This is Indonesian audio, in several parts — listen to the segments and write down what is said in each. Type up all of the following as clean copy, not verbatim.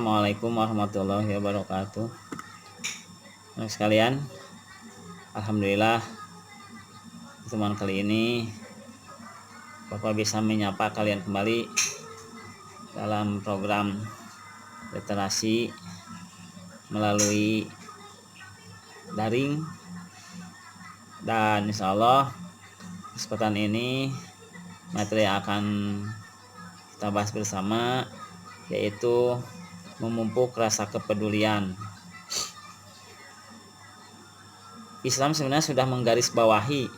Assalamualaikum warahmatullahi wabarakatuh. Anak sekalian, alhamdulillah pertemuan kali ini Bapak bisa menyapa kalian kembali dalam program literasi melalui daring, dan insya Allah kesempatan ini materi yang akan kita bahas bersama yaitu memupuk rasa kepedulian. Islam sebenarnya sudah menggarisbawahi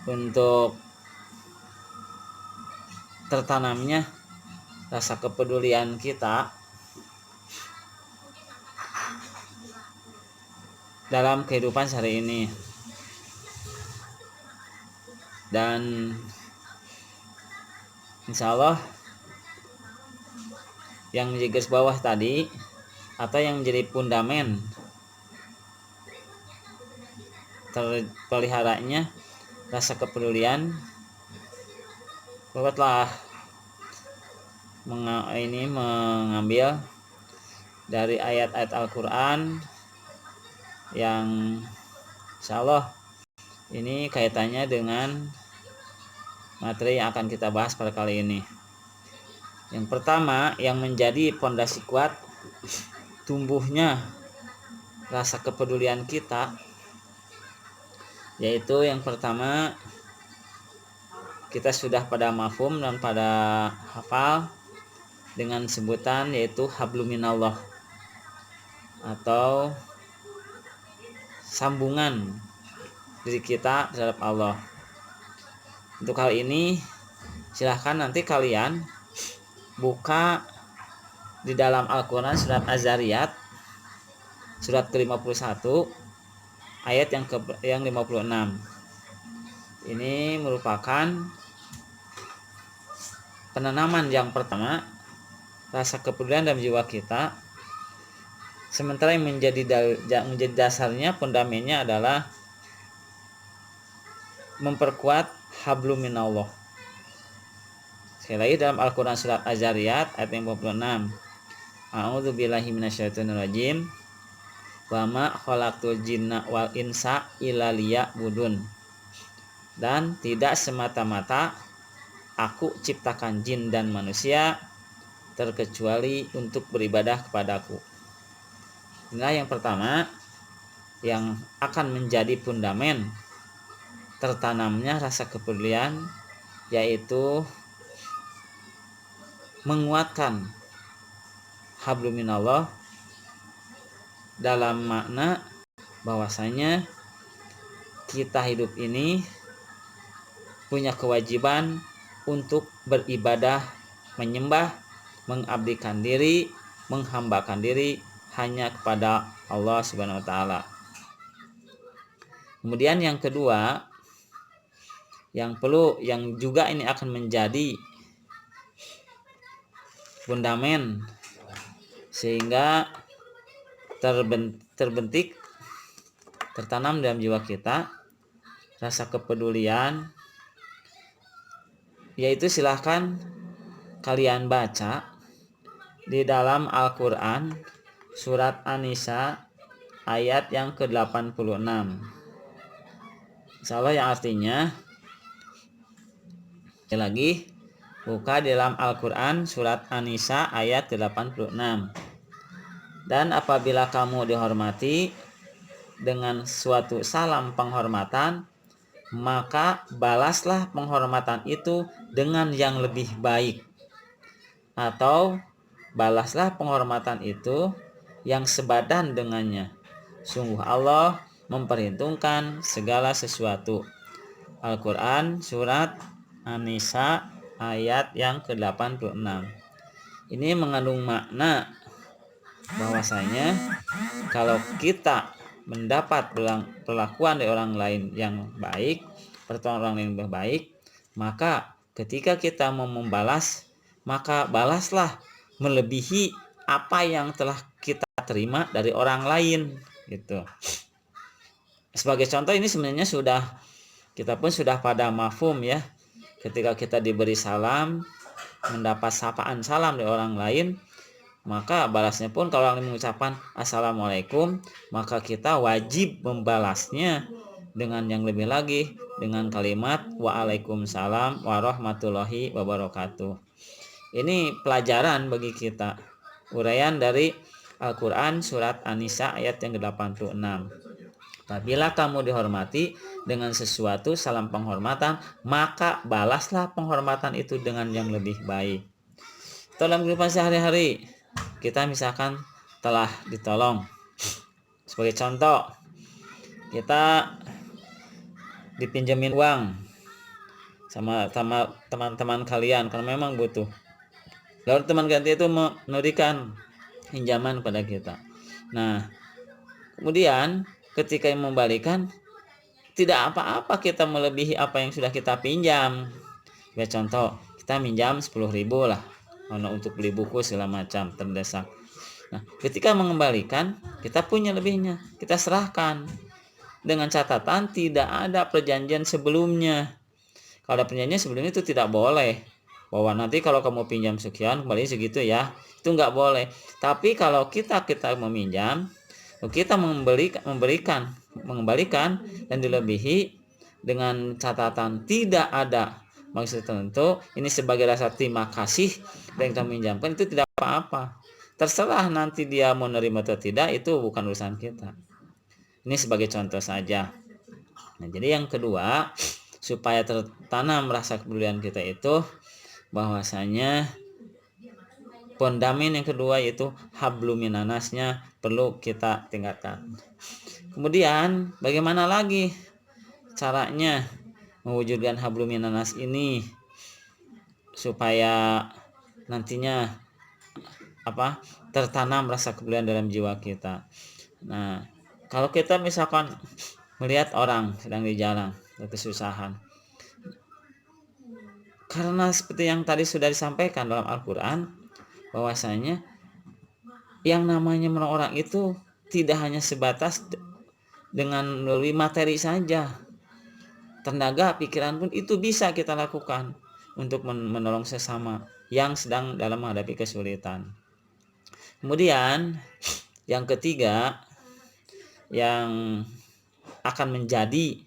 untuk tertanamnya rasa kepedulian kita dalam kehidupan sehari ini. Dan insya Allah yang menjadi garis bawah tadi atau yang menjadi fundamen terpeliharanya rasa kepedulian, Bapak telah mengambil dari ayat-ayat Al-Quran yang insya Allah ini kaitannya dengan materi yang akan kita bahas pada kali ini. Yang pertama yang menjadi pondasi kuat tumbuhnya rasa kepedulian kita, yaitu yang pertama kita sudah pada mafhum dan pada hafal dengan sebutan yaitu habluminallah atau sambungan diri kita terhadap Allah. Untuk hal ini silahkan nanti kalian buka di dalam Al-Quran surat Az-Zariyat surat ke-51 ayat yang 56. Ini merupakan penanaman yang pertama rasa kepedulian dalam jiwa kita, sementara yang menjadi dasarnya, fundamennya adalah memperkuat hablum minallah. Sekali lagi dalam Al-Quran surat Az-Zariyat ayat 56, A'udzubillahi minasyaitonirrajim, wa ma khalaqtul jinna wal insa illa liya'budun. Dan tidak semata-mata aku ciptakan jin dan manusia terkecuali untuk beribadah kepadaku. Inilah yang pertama yang akan menjadi fundamen tertanamnya rasa kepedulian, yaitu menguatkan habluminallah dalam makna bahwasanya kita hidup ini punya kewajiban untuk beribadah, menyembah, mengabdikan diri, menghambakan diri hanya kepada Allah Subhanahu wa taala. Kemudian yang kedua, yang juga ini akan menjadi fundamen sehingga tertanam dalam jiwa kita rasa kepedulian, yaitu silahkan kalian baca di dalam Al-Quran surat An-Nisa ayat yang ke-86. Insyaallah yang artinya, lagi buka di dalam Al-Quran surat An-Nisa ayat 86. Dan apabila kamu dihormati dengan suatu salam penghormatan, maka balaslah penghormatan itu dengan yang lebih baik, atau balaslah penghormatan itu yang sebadan dengannya. Sungguh Allah memperhitungkan segala sesuatu. Al-Quran surat An-Nisa ayat yang ke-86. Ini mengandung makna bahwasanya kalau kita mendapat perlakuan dari orang lain yang baik, pertolongan orang lain yang baik, maka ketika kita mau membalas, maka balaslah melebihi apa yang telah kita terima dari orang lain, gitu. Sebagai contoh, ini sebenarnya kita pun sudah pada mafhum ya. Ketika kita diberi salam, mendapat sapaan salam dari orang lain, maka balasnya pun kalau orang mengucapkan assalamualaikum, maka kita wajib membalasnya dengan yang lebih lagi, dengan kalimat waalaikumsalam warahmatullahi wabarakatuh. Ini pelajaran bagi kita. Uraian dari Al-Quran surat An-Nisa ayat yang ke-86. Apabila kamu dihormati dengan sesuatu salam penghormatan, maka balaslah penghormatan itu dengan yang lebih baik. Dalam kehidupan sehari-hari, kita misalkan telah ditolong. Sebagai contoh, kita dipinjemin uang sama teman-teman kalian karena memang butuh. Lalu teman ganti itu memberikan pinjaman pada kita. Nah, kemudian ketika membalikan, tidak apa-apa kita melebihi apa yang sudah kita pinjam. Ya contoh, kita minjam 10.000 lah untuk beli buku segala macam terdesak. Nah, ketika mengembalikan, kita punya lebihnya, kita serahkan dengan catatan tidak ada perjanjian sebelumnya. Kalau ada perjanjian sebelumnya itu tidak boleh, bahwa nanti kalau kamu pinjam sekian kembali segitu ya, itu nggak boleh. Tapi kalau kita meminjam, kita mengembalikan dan dilebihi dengan catatan tidak ada maksud tertentu, ini sebagai rasa terima kasih yang kita minjamkan, itu tidak apa-apa. Terserah nanti dia mau nerima atau tidak, itu bukan urusan kita. Ini sebagai contoh saja. Nah, jadi yang kedua, supaya tertanam rasa kepedulian kita itu, bahwasanya fondamen yang kedua yaitu hablum minanasnya perlu kita tingkatkan. Kemudian bagaimana lagi caranya mewujudkan hablum minanas ini supaya nantinya tertanam rasa kepedulian dalam jiwa kita. Nah, kalau kita misalkan melihat orang sedang di jalan kesusahan, karena seperti yang tadi sudah disampaikan dalam Al-Quran, bahwasanya yang namanya menolong orang itu tidak hanya sebatas dengan melalui materi saja. Tenaga, pikiran pun itu bisa kita lakukan untuk menolong sesama yang sedang dalam menghadapi kesulitan. Kemudian yang ketiga yang akan menjadi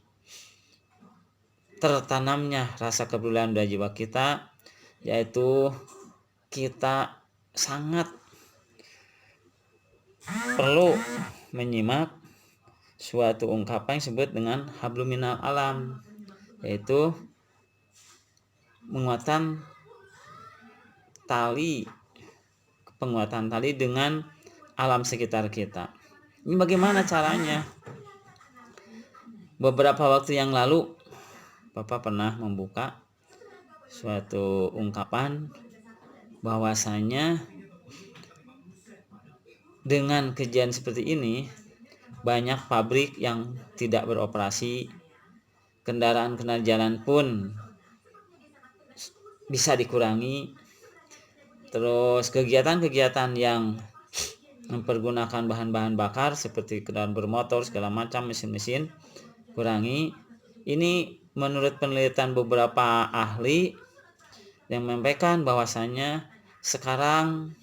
tertanamnya rasa kepedulian dalam jiwa kita, yaitu kita sangat perlu menyimak suatu ungkapan yang disebut dengan hablum minal alam, yaitu penguatan tali dengan alam sekitar kita. Ini bagaimana caranya? Beberapa waktu yang lalu Bapak pernah membuka suatu ungkapan bahwasanya dengan kejadian seperti ini banyak pabrik yang tidak beroperasi, kendaraan jalan pun bisa dikurangi, terus kegiatan-kegiatan yang mempergunakan bahan-bahan bakar seperti kendaraan bermotor segala macam, mesin-mesin kurangi. Ini menurut penelitian beberapa ahli yang menyampaikan bahwasanya sekarang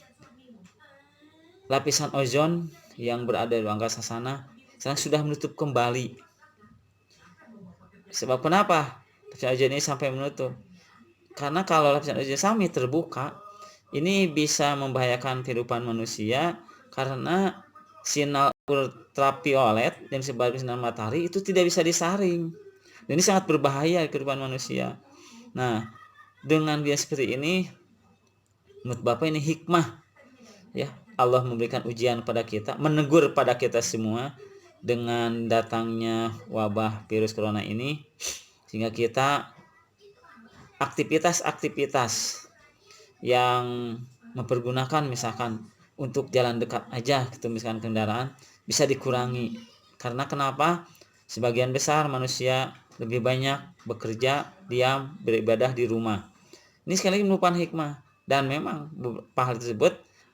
lapisan ozon yang berada di angkasa sana sekarang sudah menutup kembali. Sebab kenapa lapisan ozon ini sampai menutup? Karena kalau lapisan ozon sampai terbuka, ini bisa membahayakan kehidupan manusia karena sinar ultraviolet yang disebabkan sinar matahari itu tidak bisa disaring. Dan ini sangat berbahaya kehidupan manusia. Nah, dengan dia seperti ini, menurut Bapak ini hikmah ya, Allah memberikan ujian pada kita, menegur pada kita semua dengan datangnya wabah virus corona ini, sehingga kita aktivitas-aktivitas yang mempergunakan misalkan untuk jalan dekat aja gitu, misalkan kendaraan bisa dikurangi. Karena kenapa? Sebagian besar manusia lebih banyak bekerja, diam, beribadah di rumah. Ini sekali lagi merupakan hikmah, dan memang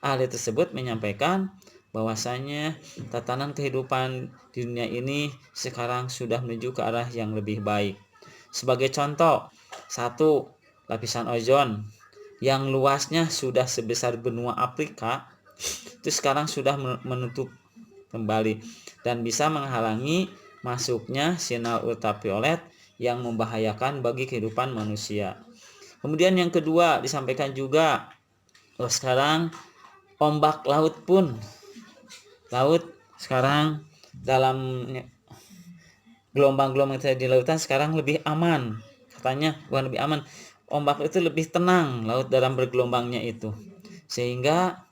ahli tersebut menyampaikan bahwasanya tatanan kehidupan di dunia ini sekarang sudah menuju ke arah yang lebih baik. Sebagai contoh, satu, lapisan ozon yang luasnya sudah sebesar benua Afrika itu sekarang sudah menutup kembali dan bisa menghalangi masuknya sinar ultraviolet yang membahayakan bagi kehidupan manusia. Kemudian yang kedua disampaikan juga, sekarang ombak laut sekarang dalam gelombang-gelombang di lautan sekarang lebih aman. Katanya bukan lebih aman, ombak itu lebih tenang laut dalam bergelombangnya itu. Sehingga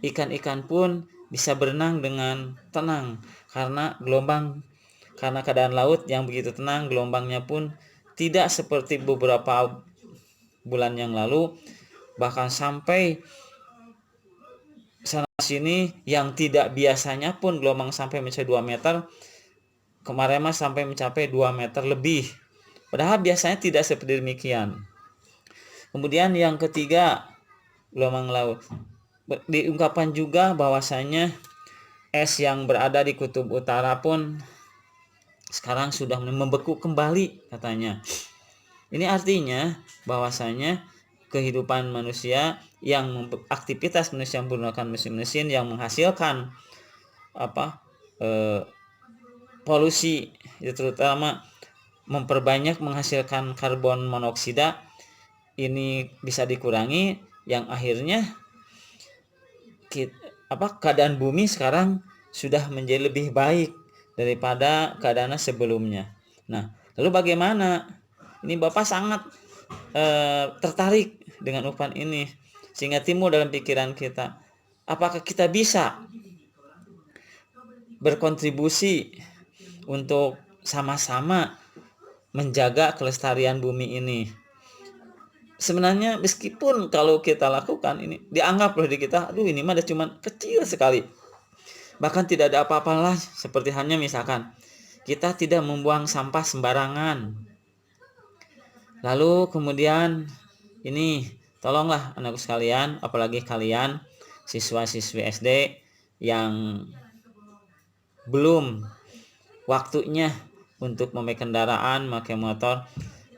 ikan-ikan pun bisa berenang dengan tenang karena keadaan laut yang begitu tenang, gelombangnya pun tidak seperti beberapa bulan yang lalu, bahkan sampai sana sini yang tidak biasanya pun gelombang sampai mencapai 2 meter. Kemarin sampai mencapai 2 meter lebih. Padahal biasanya tidak seperti demikian. Kemudian yang ketiga, gelombang laut. Diungkapkan juga bahwasanya es yang berada di kutub utara pun sekarang sudah membeku kembali katanya. Ini artinya bahwasanya kehidupan manusia aktivitas manusia menggunakan mesin-mesin yang menghasilkan polusi, terutama memperbanyak menghasilkan karbon monoksida, ini bisa dikurangi, yang akhirnya keadaan bumi sekarang sudah menjadi lebih baik daripada keadaan sebelumnya. Nah, lalu bagaimana? Ini Bapak sangat tertarik dengan ungkapan ini sehingga timbul dalam pikiran kita, apakah kita bisa berkontribusi untuk sama-sama menjaga kelestarian bumi ini. Sebenarnya meskipun kalau kita lakukan ini dianggap oleh kita, aduh ini mah cuma kecil sekali, bahkan tidak ada apa-apa lah, seperti hanya misalkan kita tidak membuang sampah sembarangan. Lalu kemudian ini tolonglah anakku sekalian, apalagi kalian siswa-siswi SD yang belum waktunya untuk memakai kendaraan, memakai motor.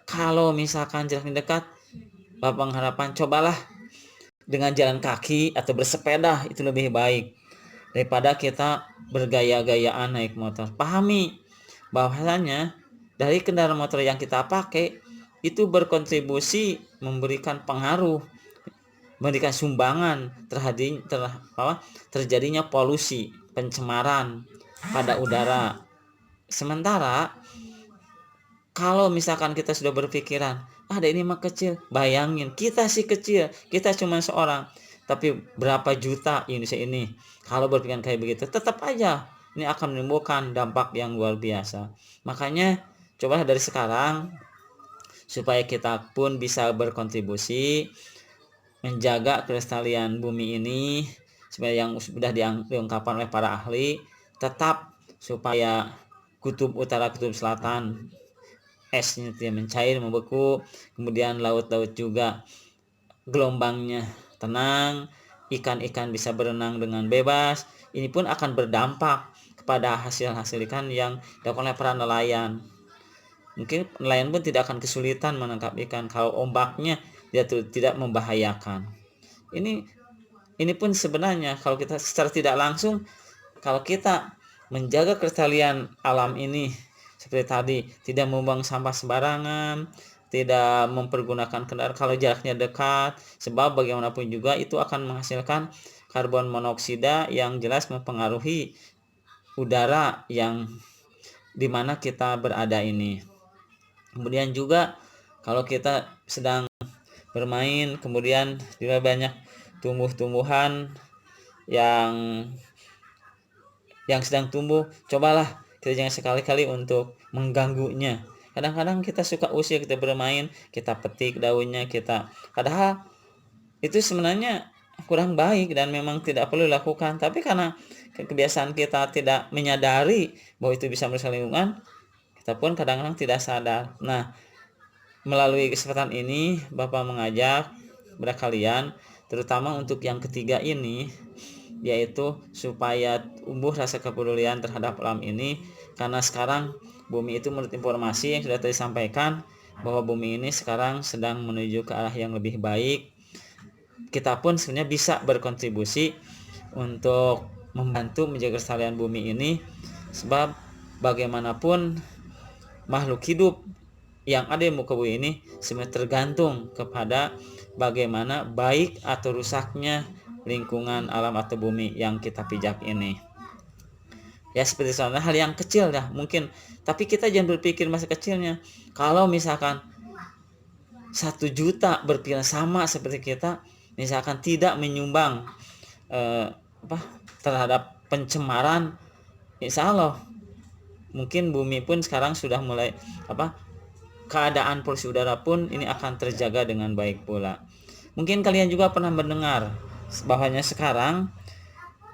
Kalau misalkan jaraknya dekat, Bapak mengharapkan cobalah dengan jalan kaki atau bersepeda, itu lebih baik daripada kita bergaya-gayaan naik motor. Pahami bahwasanya dari kendaraan motor yang kita pakai itu berkontribusi memberikan pengaruh, memberikan sumbangan terjadinya polusi, pencemaran pada udara. Sementara kalau misalkan kita sudah berpikiran, ada ini mah kecil, bayangin kita sih kecil, kita cuma seorang, tapi berapa juta Indonesia ini kalau berpikiran kayak begitu, tetap aja ini akan menimbulkan dampak yang luar biasa. Makanya cobalah dari sekarang supaya kita pun bisa berkontribusi menjaga kelestarian bumi ini, supaya yang sudah diungkapkan oleh para ahli, tetap supaya kutub utara, kutub selatan esnya tidak mencair, membeku, kemudian laut-laut juga gelombangnya tenang, ikan-ikan bisa berenang dengan bebas. Ini pun akan berdampak kepada hasil-hasil ikan yang dilakukan oleh para nelayan. Mungkin nelayan pun tidak akan kesulitan menangkap ikan kalau ombaknya tidak membahayakan. Ini pun sebenarnya kalau kita secara tidak langsung, kalau kita menjaga kelestarian alam ini seperti tadi, tidak membuang sampah sembarangan, tidak mempergunakan kendaraan kalau jaraknya dekat, sebab bagaimanapun juga itu akan menghasilkan karbon monoksida yang jelas mempengaruhi udara yang dimana kita berada ini. Kemudian juga kalau kita sedang bermain, kemudian juga banyak tumbuh-tumbuhan yang sedang tumbuh, cobalah kita jangan sekali-kali untuk mengganggunya. Kadang-kadang kita suka usir, kita bermain, kita petik daunnya, padahal itu sebenarnya kurang baik dan memang tidak perlu dilakukan. Tapi karena kebiasaan kita tidak menyadari bahwa itu bisa merusak lingkungan, kita pun kadang-kadang tidak sadar. Nah, melalui kesempatan ini Bapak mengajak kepada kalian, terutama untuk yang ketiga ini, yaitu supaya tumbuh rasa kepedulian terhadap alam ini, karena sekarang bumi itu menurut informasi yang sudah disampaikan bahwa bumi ini sekarang sedang menuju ke arah yang lebih baik. Kita pun sebenarnya bisa berkontribusi untuk membantu menjaga kelestarian bumi ini, sebab bagaimanapun makhluk hidup yang ada di muka bumi ini sebenarnya tergantung kepada bagaimana baik atau rusaknya lingkungan alam atau bumi yang kita pijak ini. Ya seperti contohnya hal yang kecil ya mungkin, tapi kita jangan berpikir masa kecilnya. Kalau misalkan 1 juta berpikiran sama seperti kita, misalkan tidak menyumbang eh, terhadap pencemaran, insya Allah mungkin bumi pun sekarang sudah mulai keadaan polusi udara pun ini akan terjaga dengan baik pula. Mungkin kalian juga pernah mendengar bahwanya sekarang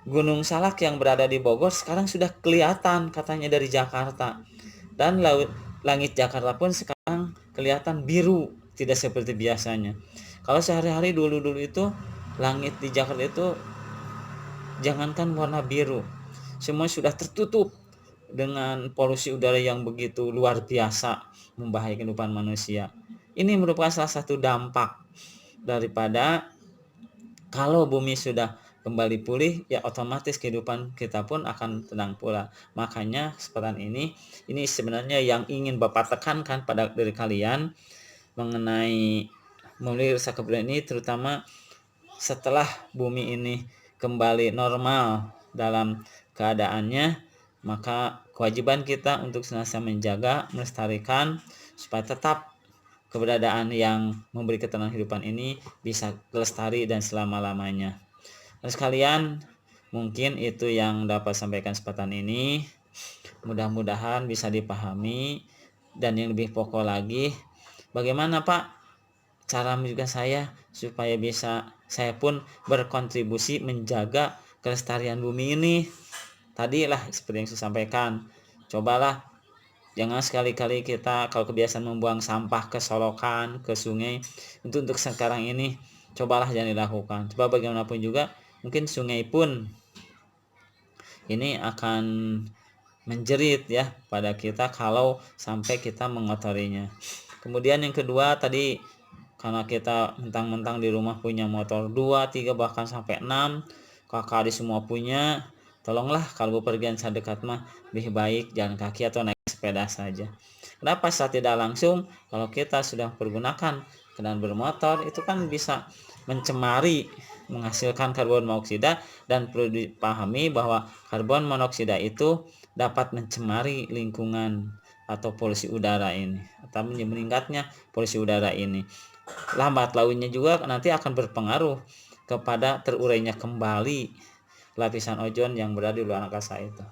Gunung Salak yang berada di Bogor sekarang sudah kelihatan katanya dari Jakarta, dan langit Jakarta pun sekarang kelihatan biru, tidak seperti biasanya. Kalau sehari-hari dulu itu langit di Jakarta itu jangankan warna biru, semua sudah tertutup dengan polusi udara yang begitu luar biasa membahayakan kehidupan manusia. Ini merupakan salah satu dampak daripada kalau bumi sudah kembali pulih, ya otomatis kehidupan kita pun akan tenang pula. Makanya kesempatan ini sebenarnya yang ingin Bapak tekankan pada diri kalian mengenai memelihara kebudayaan ini, terutama setelah bumi ini kembali normal dalam keadaannya, maka kewajiban kita untuk senantiasa menjaga, melestarikan supaya tetap keberadaan yang memberi ketenangan kehidupan ini bisa lestari dan selama-lamanya. Terus kalian, mungkin itu yang dapat sampaikan kesempatan ini. Mudah-mudahan bisa dipahami, dan yang lebih pokok lagi, bagaimana Pak cara menjaga saya supaya bisa saya pun berkontribusi menjaga kelestarian bumi ini. Tadilah seperti yang saya sampaikan, cobalah jangan sekali-kali kita kalau kebiasaan membuang sampah ke solokan, ke sungai, untuk sekarang ini cobalah jangan dilakukan. Coba bagaimanapun juga mungkin sungai pun ini akan menjerit ya pada kita kalau sampai kita mengotorinya. Kemudian yang kedua tadi, karena kita mentang-mentang di rumah punya motor 2, 3 bahkan sampai 6, kakak adik semua punya, tolonglah kalau bepergian sedekat mah lebih baik jalan kaki atau naik sepeda saja. Kenapa saat tidak langsung kalau kita sudah pergunakan kendaraan bermotor itu kan bisa mencemari, menghasilkan karbon monoksida, dan perlu dipahami bahwa karbon monoksida itu dapat mencemari lingkungan atau polusi udara ini, atau meningkatnya polusi udara ini. Lambat launnya juga nanti akan berpengaruh kepada terurainya kembali lapisan ozon yang berada di luar angkasa itu.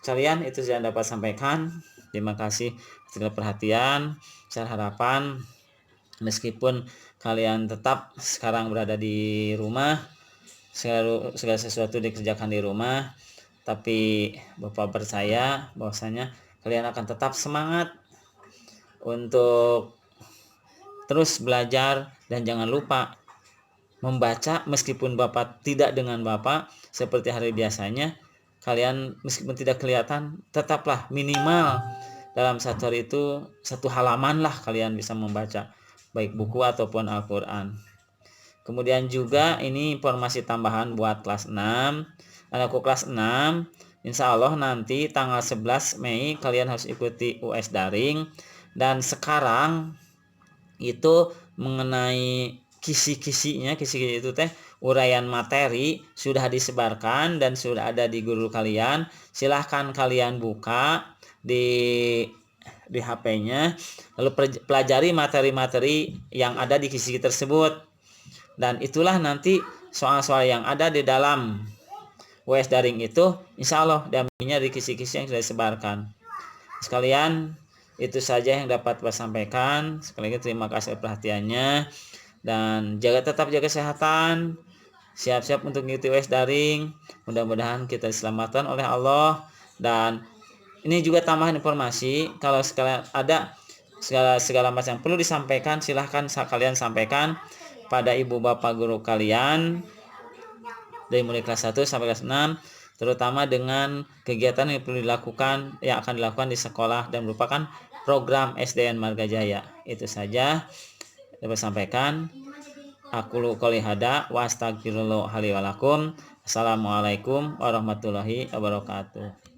Kalian itu saya dapat sampaikan. Terima kasih atas perhatian. Saya harapan meskipun kalian tetap sekarang berada di rumah, segala sesuatu dikerjakan di rumah, tapi Bapak percaya bahwasanya kalian akan tetap semangat untuk terus belajar, dan jangan lupa membaca meskipun Bapak tidak dengan Bapak seperti hari biasanya. Kalian meskipun tidak kelihatan, tetaplah minimal dalam satu hari itu 1 halaman lah kalian bisa membaca, baik buku ataupun Al-Quran. Kemudian juga ini informasi tambahan buat kelas 6. Anakku kelas 6, insya Allah nanti tanggal 11 Mei kalian harus ikuti US daring. Dan sekarang itu mengenai kisi-kisinya, kisi-kisi itu teh uraian materi sudah disebarkan dan sudah ada di guru kalian. Silahkan kalian buka di HP-nya, lalu pelajari materi-materi yang ada di kisi tersebut, dan itulah nanti soal-soal yang ada di dalam US daring itu insya Allah diambilnya di kisi-kisi yang sudah disebarkan. Sekalian, itu saja yang dapat saya sampaikan. Sekali lagi terima kasih perhatiannya, dan tetap jaga kesehatan, siap-siap untuk mengikuti US daring. Mudah-mudahan kita diselamatkan oleh Allah. Dan ini juga tambahan informasi, kalau sekalian ada segala macam yang perlu disampaikan, silahkan kalian sampaikan pada ibu bapak guru kalian dari mulai kelas 1 sampai kelas 6, terutama dengan kegiatan yang perlu dilakukan, yang akan dilakukan di sekolah dan merupakan program SDN Marga Jaya. Itu saja dapat sampaikan. Aku qouli hada wa astagfirullah li wa lakum. Assalamualaikum warahmatullahi wabarakatuh.